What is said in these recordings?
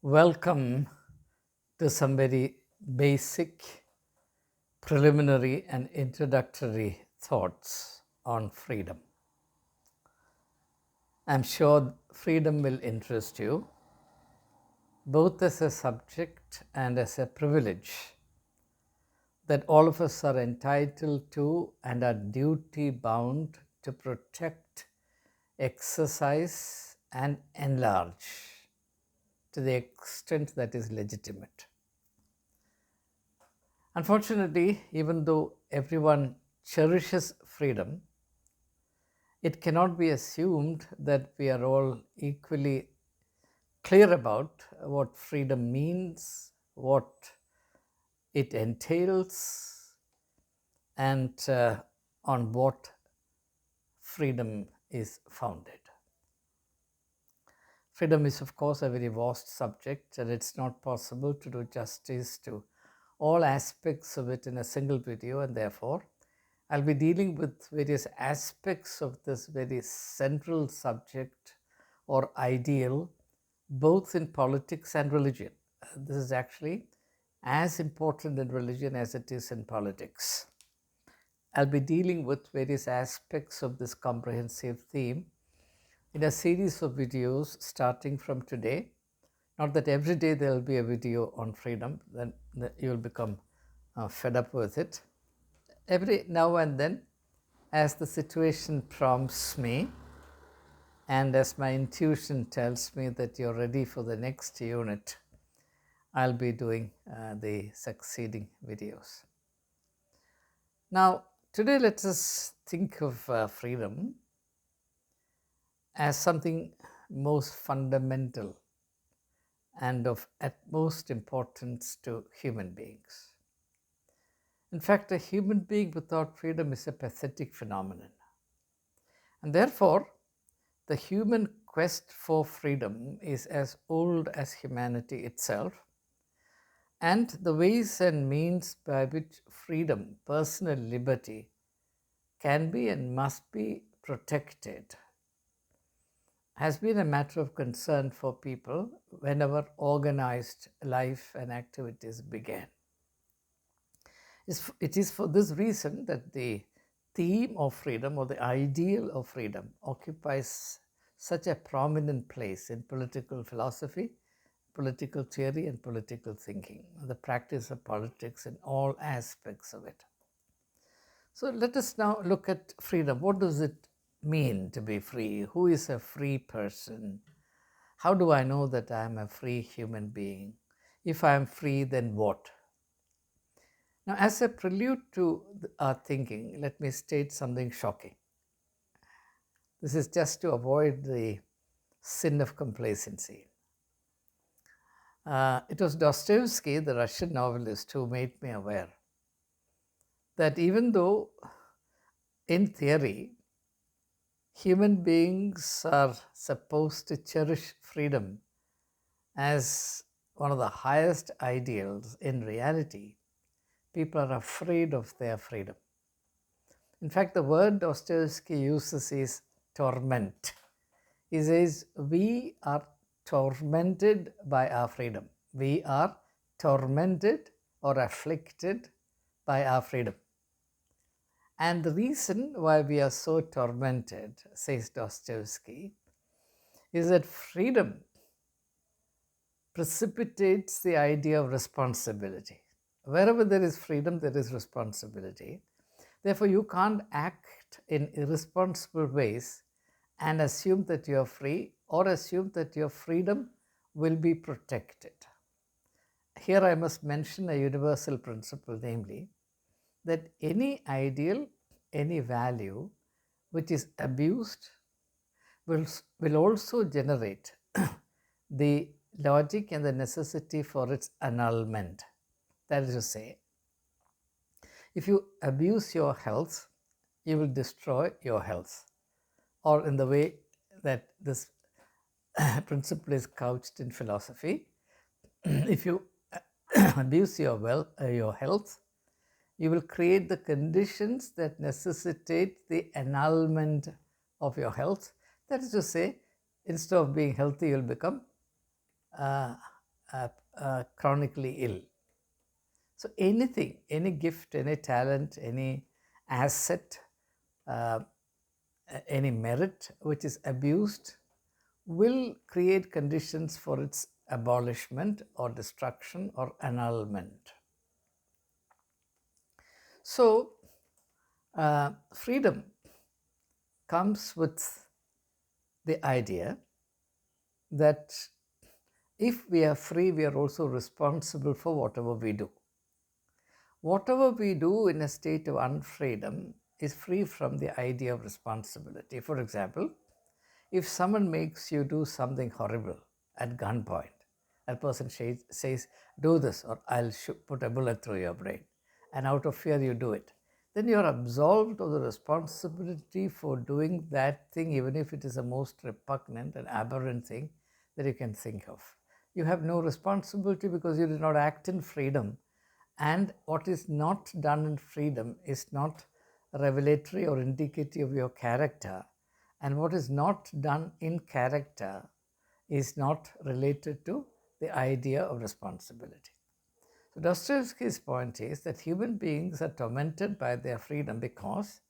Welcome to some very basic, preliminary, and introductory thoughts on freedom. I'm sure freedom will interest you, both as a subject and as a privilege that all of us are entitled to and are duty bound to protect, exercise, and enlarge to the extent that is legitimate. Unfortunately, even though everyone cherishes freedom, it cannot be assumed that we are all equally clear about what freedom means, what it entails, and on what freedom is founded. Freedom is, of course, a very vast subject, and it's not possible to do justice to all aspects of it in a single video, and therefore, I'll be dealing with various aspects of this very central subject or ideal, both in politics and religion. This is actually as important in religion as it is in politics. I'll be dealing with various aspects of this comprehensive theme in a series of videos starting from today. Not that every day there will be a video on freedom, then you'll become fed up with it. Every now and then, as the situation prompts me, and as my intuition tells me that you're ready for the next unit, I'll be doing the succeeding videos. Now, today let us think of freedom as something most fundamental and of utmost importance to human beings. In fact, a human being without freedom is a pathetic phenomenon. And therefore, the human quest for freedom is as old as humanity itself, and the ways and means by which freedom, personal liberty, can be and must be protected has been a matter of concern for people whenever organized life and activities began. It is for this reason that the theme of freedom or the ideal of freedom occupies such a prominent place in political philosophy, political theory, and political thinking, the practice of politics in all aspects of it. So let us now look at freedom. What does it mean to be free? Who is a free person? How do I know that I am a free human being? If I am free, then what? Now, as a prelude to our thinking, let me state something shocking. This is just to avoid the sin of complacency. It was Dostoevsky, the Russian novelist, who made me aware that even though, in theory, human beings are supposed to cherish freedom as one of the highest ideals, in reality, people are afraid of their freedom. In fact, the word Dostoevsky uses is torment. He says, we are tormented by our freedom. We are tormented or afflicted by our freedom. And the reason why we are so tormented, says Dostoevsky, is that freedom precipitates the idea of responsibility. Wherever there is freedom, there is responsibility. Therefore, you can't act in irresponsible ways and assume that you are free or assume that your freedom will be protected. Here I must mention a universal principle, namely, that any ideal, any value which is abused will also generate the logic and the necessity for its annulment. That is to say, if you abuse your health, you will destroy your health. Or in the way that this principle is couched in philosophy, if you abuse your health, you will create the conditions that necessitate the annulment of your health. That is to say, instead of being healthy, you will become chronically ill. So anything, any gift, any talent, any asset, uh, any merit which is abused will create conditions for its abolishment or destruction or annulment. So, freedom comes with the idea that if we are free, we are also responsible for whatever we do. Whatever we do in a state of unfreedom is free from the idea of responsibility. For example, if someone makes you do something horrible at gunpoint, a person says, do this or I'll put a bullet through your brain, and out of fear you do it, then you are absolved of the responsibility for doing that thing, even if it is the most repugnant and aberrant thing that you can think of. You have no responsibility because you did not act in freedom, and what is not done in freedom is not revelatory or indicative of your character, and what is not done in character is not related to the idea of responsibility. So Dostoevsky's point is that human beings are tormented by their freedom because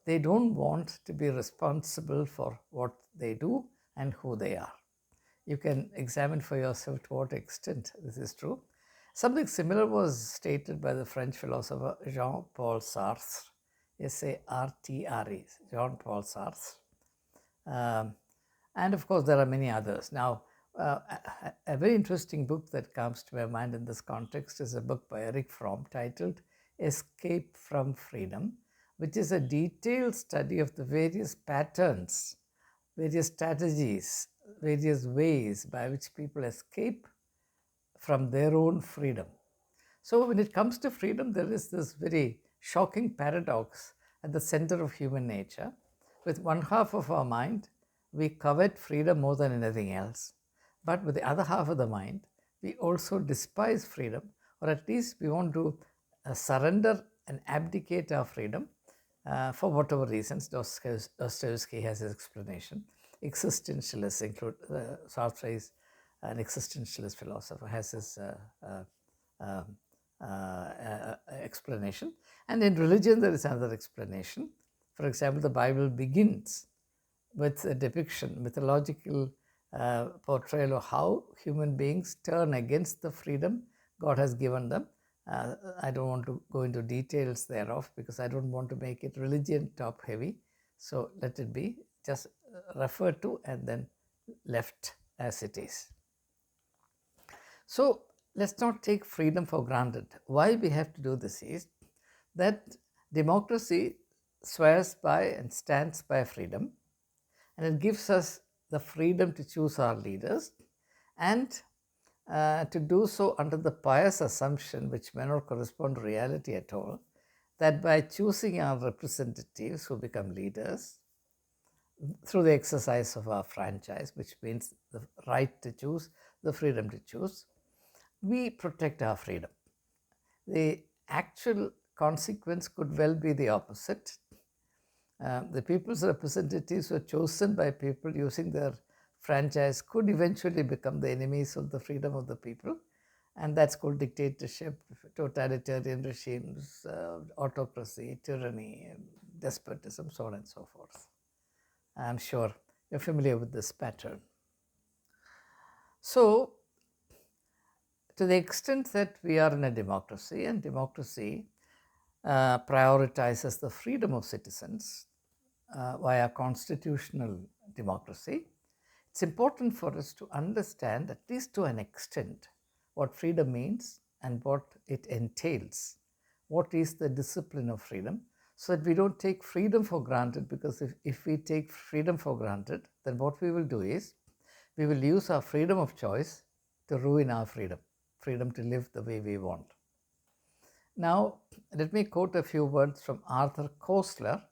they don't want to be responsible for what they do and who they are. You can examine for yourself to what extent this is true. Something similar was stated by the French philosopher Jean-Paul Sartre, S-A-R-T-R-E, Jean-Paul Sartre. And of course, there are many others. Now, a very interesting book that comes to my mind in this context is a book by Eric Fromm titled Escape from Freedom, which is a detailed study of the various patterns, various strategies, various ways by which people escape from their own freedom. So when it comes to freedom, there is this very shocking paradox at the center of human nature. With one half of our mind, we covet freedom more than anything else. But with the other half of the mind, we also despise freedom, or at least we want to surrender and abdicate our freedom for whatever reasons. Dostoevsky has his explanation. Existentialists include, Sartre is an existentialist philosopher, has his explanation. And in religion, there is another explanation. For example, the Bible begins with a depiction, mythological portrayal of how human beings turn against the freedom God has given them. I don't want to go into details thereof because I don't want to make it religion top heavy. So let it be just referred to and then left as it is. So let's not take freedom for granted. Why we have to do this is that democracy swears by and stands by freedom, and it gives us the freedom to choose our leaders and to do so under the pious assumption, which may not correspond to reality at all, that by choosing our representatives who become leaders through the exercise of our franchise, which means the right to choose, the freedom to choose, we protect our freedom. The actual consequence could well be the opposite. The people's representatives were chosen by people using their franchise could eventually become the enemies of the freedom of the people, and that's called dictatorship, totalitarian regimes, autocracy, tyranny, despotism, so on and so forth. I'm sure you're familiar with this pattern. So, to the extent that we are in a democracy, and democracy prioritizes the freedom of citizens via constitutional democracy, it's important for us to understand, at least to an extent, what freedom means and what it entails. What is the discipline of freedom? So that we don't take freedom for granted, because if we take freedom for granted, then what we will do is we will use our freedom of choice to ruin our freedom to live the way we want. Now, let me quote a few words from Arthur Koestler,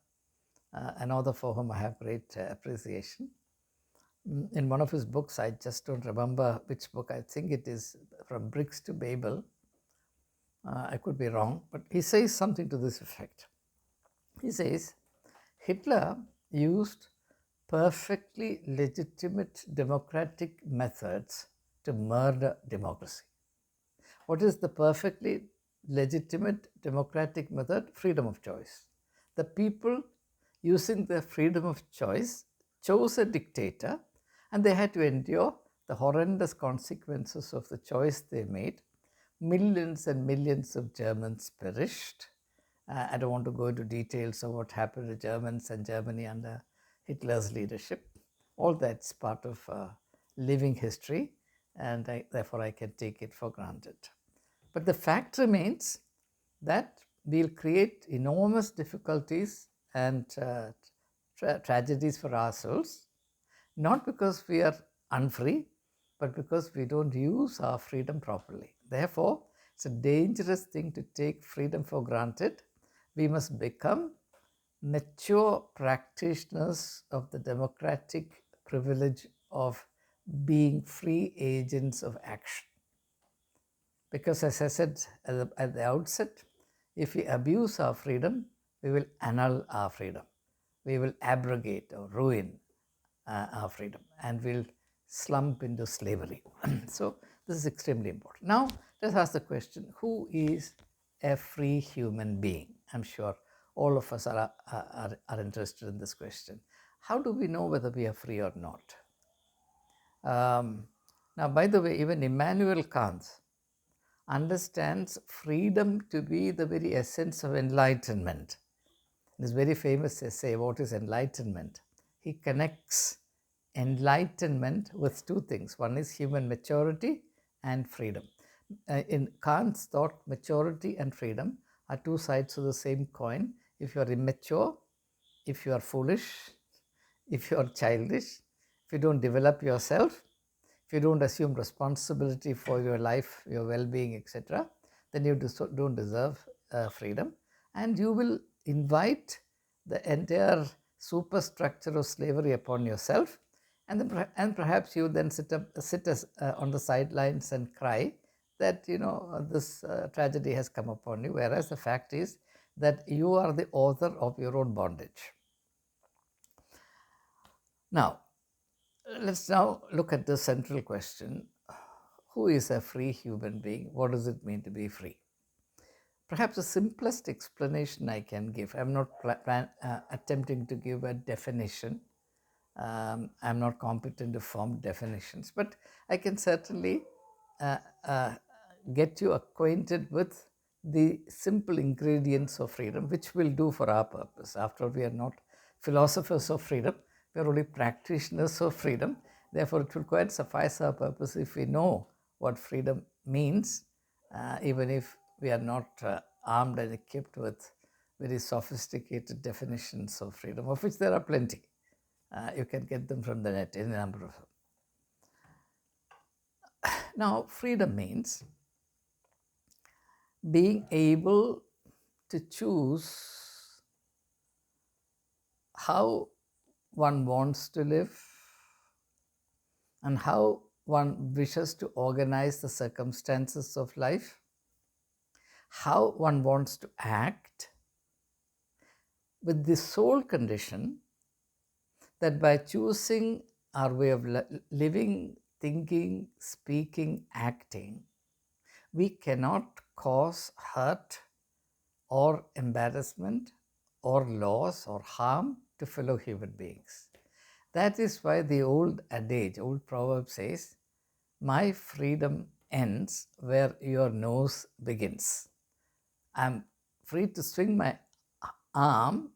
an author for whom I have great appreciation. In one of his books, I just don't remember which book, I think it is From Bricks to Babel. I could be wrong, but he says something to this effect. He says, Hitler used perfectly legitimate democratic methods to murder democracy. What is the perfectly legitimate democratic method? Freedom of choice. The people, using their freedom of choice, chose a dictator, and they had to endure the horrendous consequences of the choice they made. Millions and millions of Germans perished. I don't want to go into details of what happened to Germans and Germany under Hitler's leadership. All that's part of living history, and therefore I can take it for granted. But the fact remains that we'll create enormous difficulties and tragedies for ourselves, not because we are unfree, but because we don't use our freedom properly. Therefore, it's a dangerous thing to take freedom for granted. We must become mature practitioners of the democratic privilege of being free agents of action. Because, as I said at the outset, if we abuse our freedom, we will annul our freedom. We will abrogate or ruin our freedom, and we'll slump into slavery. So this is extremely important. Now, let's ask the question, who is a free human being? I'm sure all of us are interested in this question. How do we know whether we are free or not? Now, by the way, even Immanuel Kant understands freedom to be the very essence of enlightenment. In his very famous essay, What is Enlightenment? He connects enlightenment with two things. One is human maturity and freedom. In Kant's thought, maturity and freedom are two sides of the same coin. If you are immature, if you are foolish, if you are childish, if you don't develop yourself, if you don't assume responsibility for your life, your well-being, etc., then you don't deserve freedom, and you will invite the entire superstructure of slavery upon yourself, and perhaps you then sit on the sidelines and cry that this tragedy has come upon you, whereas the fact is that you are the author of your own bondage. Now, let's now look at the central question. Who is a free human being? What does it mean to be free? Perhaps the simplest explanation I can give, I'm not attempting to give a definition. I'm not competent to form definitions, but I can certainly get you acquainted with the simple ingredients of freedom, which will do for our purpose. After all, we are not philosophers of freedom, we are only practitioners of freedom. Therefore, it will quite suffice our purpose if we know what freedom means, even if we are not armed and equipped with very sophisticated definitions of freedom, of which there are plenty. You can get them from the net, any number of them. Now, freedom means being able to choose how one wants to live and how one wishes to organize the circumstances of life, how one wants to act, with the sole condition that by choosing our way of living, thinking, speaking, acting, we cannot cause hurt or embarrassment or loss or harm to fellow human beings. That is why the old adage, old proverb says, my freedom ends where your nose begins. I'm free to swing my arm,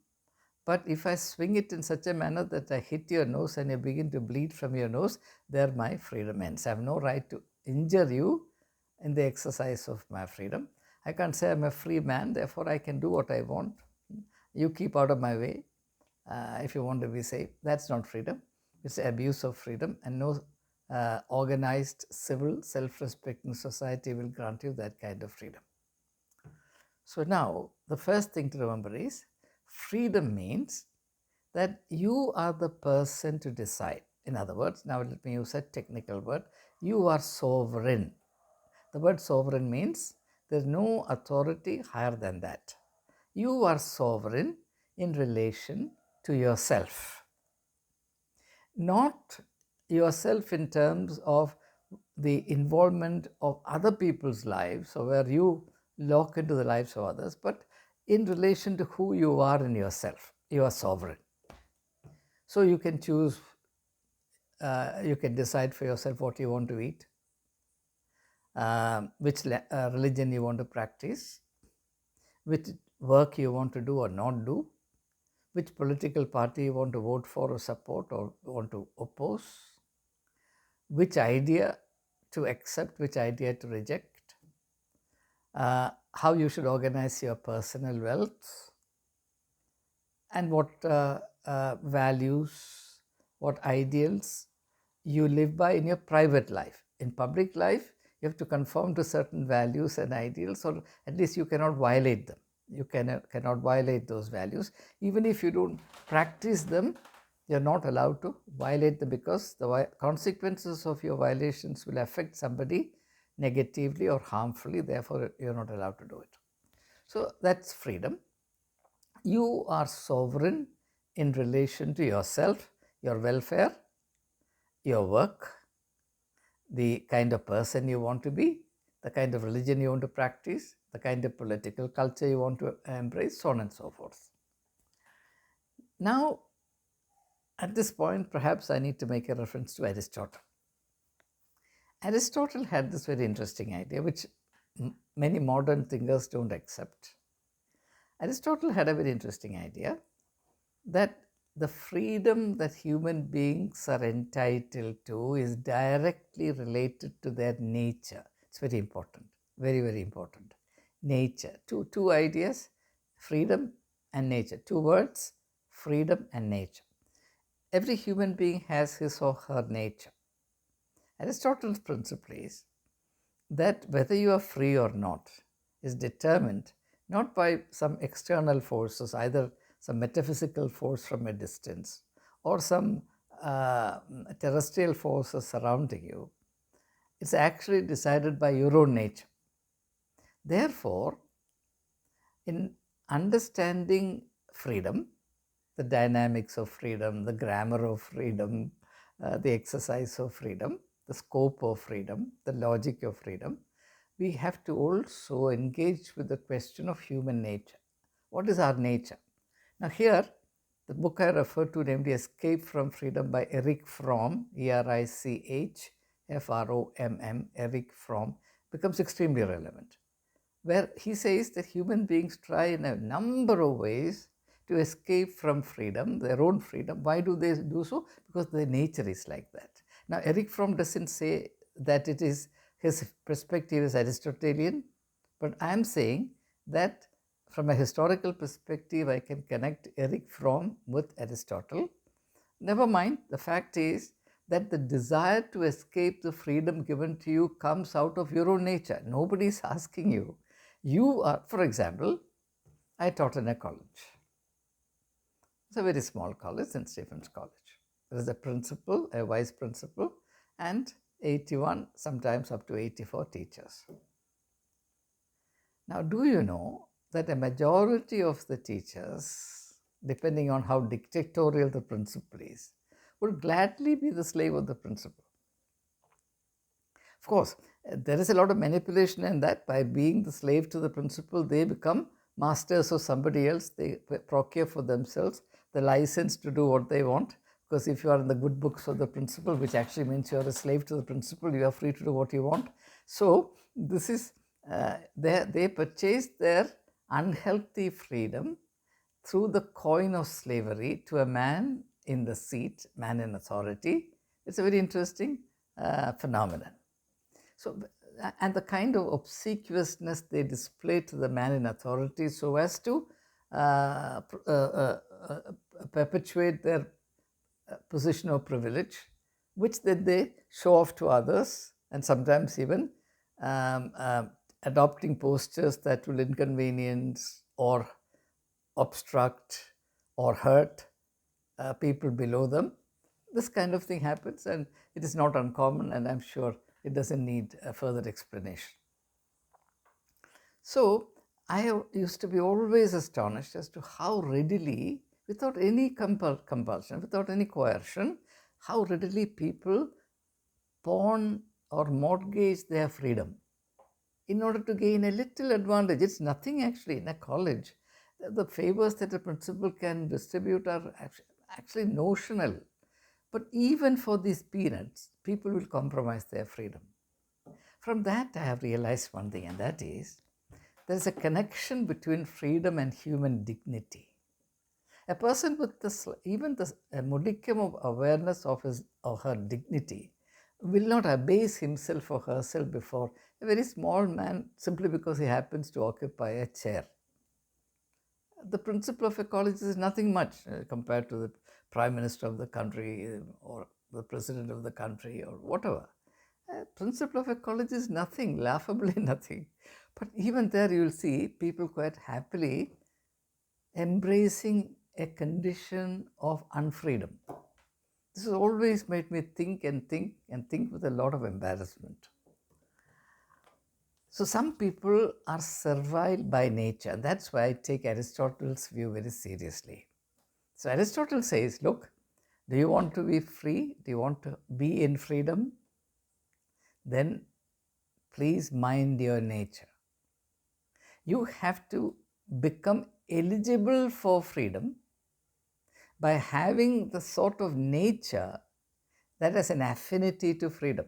but if I swing it in such a manner that I hit your nose and you begin to bleed from your nose, there my freedom ends. I have no right to injure you in the exercise of my freedom. I can't say I'm a free man, therefore I can do what I want. You keep out of my way if you want to be safe. That's not freedom. It's abuse of freedom, and no organized, civil, self-respecting society will grant you that kind of freedom. So now, the first thing to remember is freedom means that you are the person to decide. In other words, now let me use a technical word, you are sovereign. The word sovereign means there's no authority higher than that. You are sovereign in relation to yourself. Not yourself in terms of the involvement of other people's lives, or where you lock into the lives of others, but in relation to who you are in yourself. You are sovereign. So you can choose, you can decide for yourself what you want to eat, which religion you want to practice, which work you want to do or not do, which political party you want to vote for or support or want to oppose, which idea to accept, which idea to reject, how you should organize your personal wealth, and what values, what ideals you live by in your private life. In public life, you have to conform to certain values and ideals, or at least you cannot violate them. You cannot violate those values. Even if you don't practice them, you're not allowed to violate them, because the consequences of your violations will affect somebody negatively or harmfully. Therefore, you're not allowed to do it. So that's freedom. You are sovereign in relation to yourself, your welfare, your work, the kind of person you want to be, the kind of religion you want to practice, the kind of political culture you want to embrace, so on and so forth. Now, at this point, perhaps I need to make a reference to Aristotle. Aristotle had this very interesting idea, which many modern thinkers don't accept. Aristotle had a very interesting idea that the freedom that human beings are entitled to is directly related to their nature. It's very important, very, very important. Nature, two ideas, freedom and nature. Two words, freedom and nature. Every human being has his or her nature. Aristotle's principle is that whether you are free or not is determined not by some external forces, either some metaphysical force from a distance or some terrestrial forces surrounding you. It's actually decided by your own nature. Therefore, in understanding freedom, the dynamics of freedom, the grammar of freedom, the exercise of freedom, the scope of freedom, the logic of freedom, we have to also engage with the question of human nature. What is our nature? Now here, the book I referred to, namely Escape from Freedom by Erich Fromm, E-R-I-C-H-F-R-O-M-M, Erich Fromm, becomes extremely relevant, where he says that human beings try in a number of ways to escape from freedom, their own freedom. Why do they do so? Because their nature is like that. Now, Erich Fromm doesn't say that it is his perspective is Aristotelian, but I am saying that from a historical perspective, I can connect Erich Fromm with Aristotle. Never mind, the fact is that the desire to escape the freedom given to you comes out of your own nature. Nobody is asking you. You are, for example, I taught in a college. It's a very small college, St. Stephen's College. There is a principal, a vice principal, and 81, sometimes up to 84 teachers. Now, do you know that a majority of the teachers, depending on how dictatorial the principal is, would gladly be the slave of the principal? Of course, there is a lot of manipulation in that. By being the slave to the principal, they become masters of somebody else. They procure for themselves the license to do what they want. Because if you are in the good books of the principal, which actually means you are a slave to the principal, you are free to do what you want. So this is, they purchase their unhealthy freedom through the coin of slavery to a man in the seat, man in authority. It's a very interesting phenomenon. So, and the kind of obsequiousness they display to the man in authority so as to perpetuate their position of privilege, which then they show off to others, and sometimes even adopting postures that will inconvenience or obstruct or hurt people below them. This kind of thing happens, and it is not uncommon, and I'm sure it doesn't need further explanation. So I used to be always astonished as to how readily, without any compulsion, without any coercion, how readily people pawn or mortgage their freedom in order to gain a little advantage. It's nothing actually in a college. The favors that a principal can distribute are actually notional. But even for these peanuts, people will compromise their freedom. From that, I have realized one thing, and that is there's a connection between freedom and human dignity. A person with even a modicum of awareness of his or her dignity will not abase himself or herself before a very small man simply because he happens to occupy a chair. The principal of a college is nothing much compared to the prime minister of the country or the president of the country or whatever. A principal of a college is nothing, laughably nothing. But even there you will see people quite happily embracing a condition of unfreedom. This has always made me think and think and think with a lot of embarrassment. So some people are servile by nature, and that's why I take Aristotle's view very seriously. So Aristotle says, look, do you want to be free? Do you want to be in freedom? Then please mind your nature. You have to become eligible for freedom by having the sort of nature that has an affinity to freedom.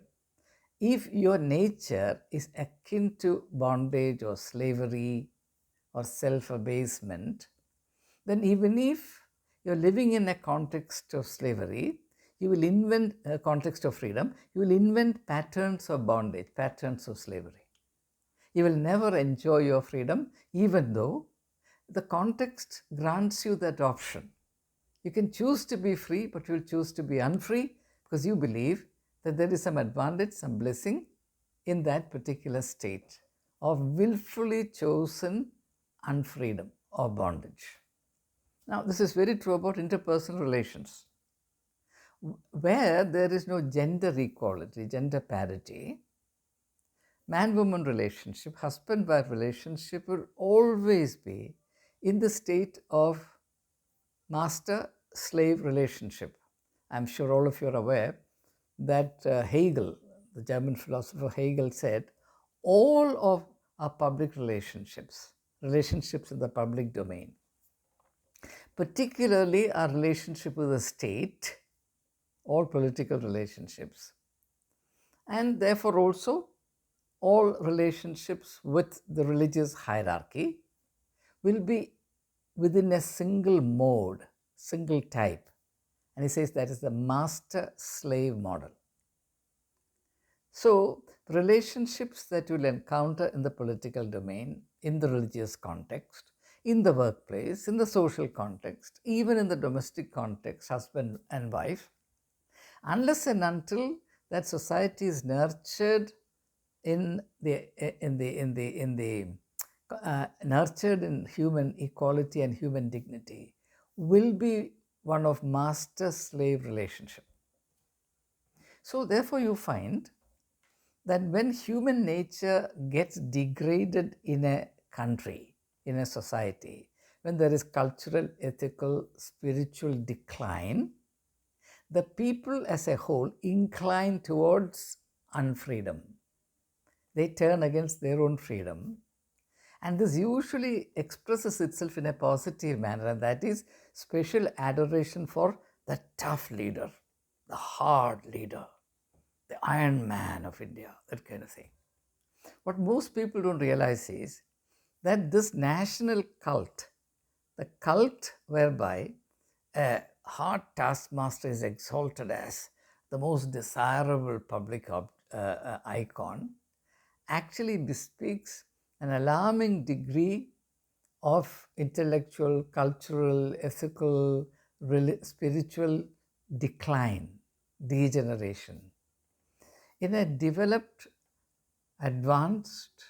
If your nature is akin to bondage or slavery or self-abasement, then even if you're living in a context of slavery, you will invent a context of freedom, you will invent patterns of bondage, patterns of slavery. You will never enjoy your freedom, even though the context grants you that option. You can choose to be free, but you will choose to be unfree because you believe that there is some advantage, some blessing in that particular state of willfully chosen unfreedom or bondage. Now, this is very true about interpersonal relations. Where there is no gender equality, gender parity, man-woman relationship, husband-wife relationship will always be in the state of master-slave relationship. I'm sure all of you are aware that Hegel, the German philosopher Hegel, said all of our public relationships in the public domain, particularly our relationship with the state, all political relationships, and therefore also all relationships with the religious hierarchy will be within a single mode, single type. And he says that is the master-slave model. So, relationships that you'll encounter in the political domain, in the religious context, in the workplace, in the social context, even in the domestic context, husband and wife, unless and until that society is nurtured nurtured in human equality and human dignity, will be one of master-slave relationship. So therefore you find that when human nature gets degraded in a country, in a society, when there is cultural, ethical, spiritual decline, the people as a whole incline towards unfreedom. They turn against their own freedom. And this usually expresses itself in a positive manner, and that is special adoration for the tough leader, the hard leader, the Iron Man of India, that kind of thing. What most people don't realize is that this national cult, the cult whereby a hard taskmaster is exalted as the most desirable public icon, actually bespeaks an alarming degree of intellectual, cultural, ethical, spiritual decline, degeneration. In a developed, advanced,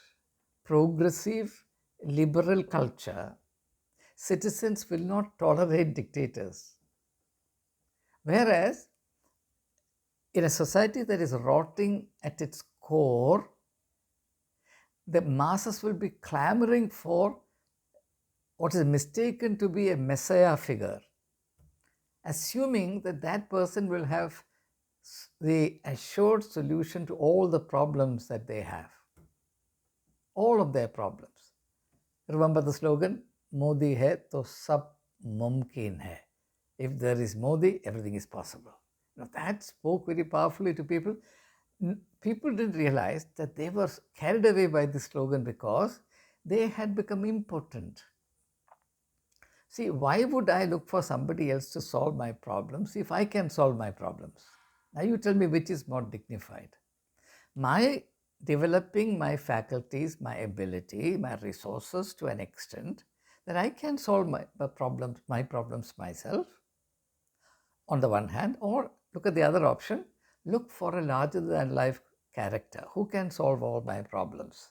progressive, liberal culture, citizens will not tolerate dictators. Whereas, in a society that is rotting at its core, the masses will be clamoring for what is mistaken to be a messiah figure, assuming that that person will have the assured solution to all the problems that they have, all of their problems. Remember the slogan, Modi hai to sab mumkin hai. If there is Modi, everything is possible. Now that spoke very powerfully to people. People didn't realize that they were carried away by this slogan because they had become impotent. See, why would I look for somebody else to solve my problems if I can solve my problems? Now you tell me which is more dignified. My developing my faculties, my ability, my resources to an extent that I can solve my problems myself on the one hand, or look at the other option, look for a larger than life character who can solve all my problems.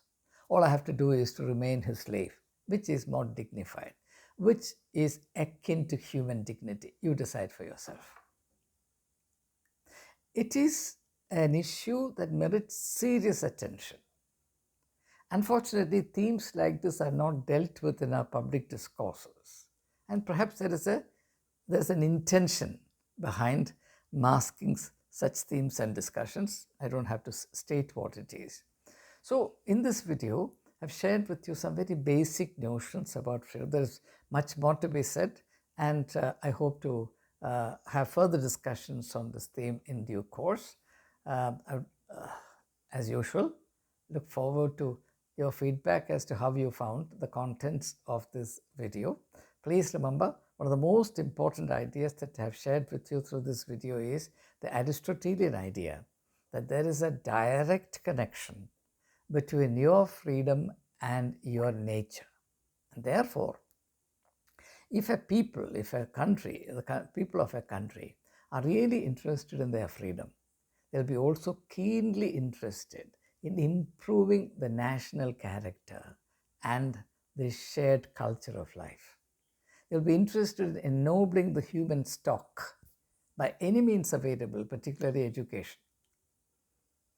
All I have to do is to remain his slave, which is more dignified, which is akin to human dignity. You decide for yourself. It is an issue that merits serious attention. Unfortunately, themes like this are not dealt with in our public discourses. And perhaps there's an intention behind masking such themes and discussions. I don't have to state what it is. So in this video, I've shared with you some very basic notions about freedom. There's much more to be said, and I hope to have further discussions on this theme in due course. As usual, look forward to your feedback as to how you found the contents of this video. Please remember, one of the most important ideas that I have shared with you through this video is the Aristotelian idea that there is a direct connection between your freedom and your nature. And therefore, if a people, if a country, the people of a country are really interested in their freedom, they'll be also keenly interested in improving the national character and the shared culture of life. They'll be interested in ennobling the human stock by any means available, particularly education.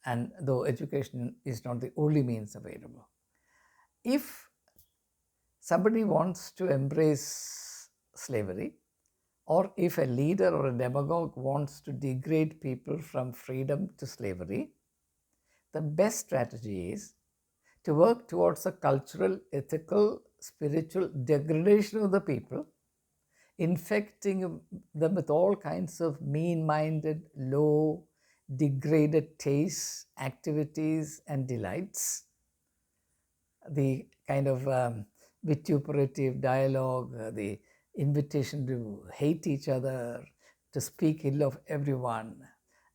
And though education is not the only means available. If somebody wants to embrace slavery, or if a leader or a demagogue wants to degrade people from freedom to slavery, the best strategy is to work towards a cultural, ethical, spiritual degradation of the people, infecting them with all kinds of mean-minded, low, degraded tastes, activities, and delights. The kind of vituperative dialogue, the invitation to hate each other, to speak ill of everyone,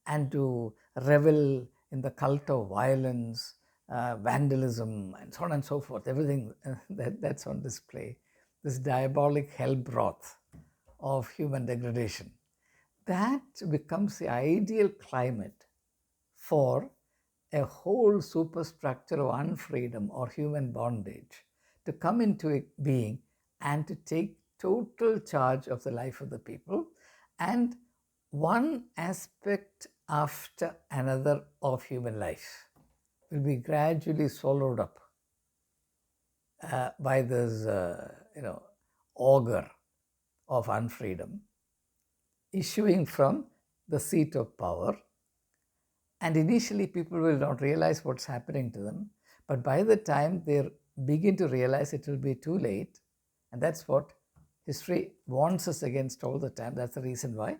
and to revel in the cult of violence, vandalism, and so on and so forth. Everything that's on display. This diabolic hell broth of human degradation. That becomes the ideal climate for a whole superstructure of unfreedom or human bondage to come into being and to take total charge of the life of the people, and one aspect after another of human life will be gradually swallowed up by this auger of unfreedom issuing from the seat of power. And initially people will not realize what's happening to them, but by the time they begin to realize, it will be too late. And that's what history warns us against all the time. That's the reason why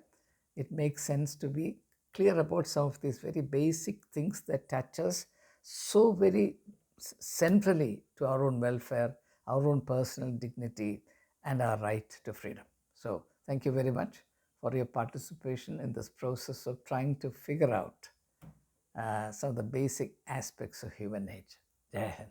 it makes sense to be clear about some of these very basic things that touch us so very centrally to our own welfare, our own personal dignity, and our right to freedom. So thank you very much for your participation in this process of trying to figure out some of the basic aspects of human nature. Jai Hind.